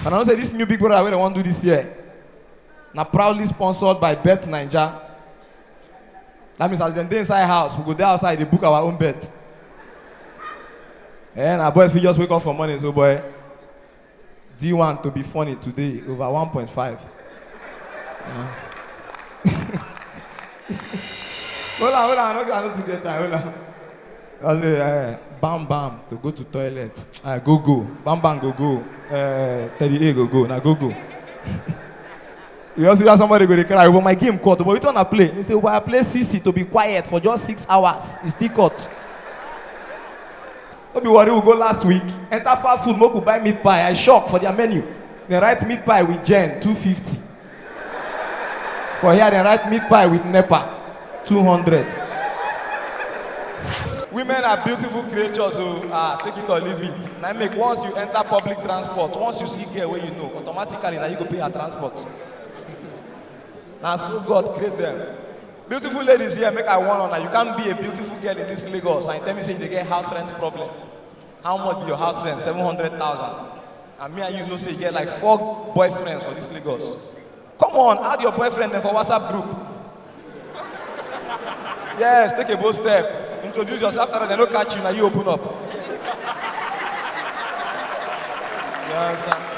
And I know say this new Big Brother wey they want to do this year. Now proudly sponsored by Bet Naija. That means as dem dey inside house, we go there outside, they book our own bet. And our boys we just wake up for morning, so boy. D1 to be funny today over 1.5. Yeah. hold on, I don't get that. Hold on. I say, bam bam to go to toilet. Go. Bam bam go. 38 go. Now go. You also hear somebody go to cry, but my game cut. But we turn to play. He say, well, I play CC to be quiet for just 6 hours. It's still cut. Don't be worried, we'll go last week. Enter fast food, Moku buy meat pie. I shock for their menu. They write meat pie with Jen, 250. For here, they write meat pie with Nepa, 200. Women are beautiful creatures, so take it or leave it. Now make once you enter public transport, once you see girl where you know, automatically now you go pay her transport. Now so God create them. Beautiful ladies here, make I warn on that. You can't be a beautiful girl in this Lagos and tell me say they get house rent problem. How much be your house rent? 700,000. And me and you know say you get like 4 boyfriends for this Lagos. Come on, add your boyfriend for WhatsApp group. Yes, take a bold step. Introduce yourself after they don't catch you, now you open up. You understand?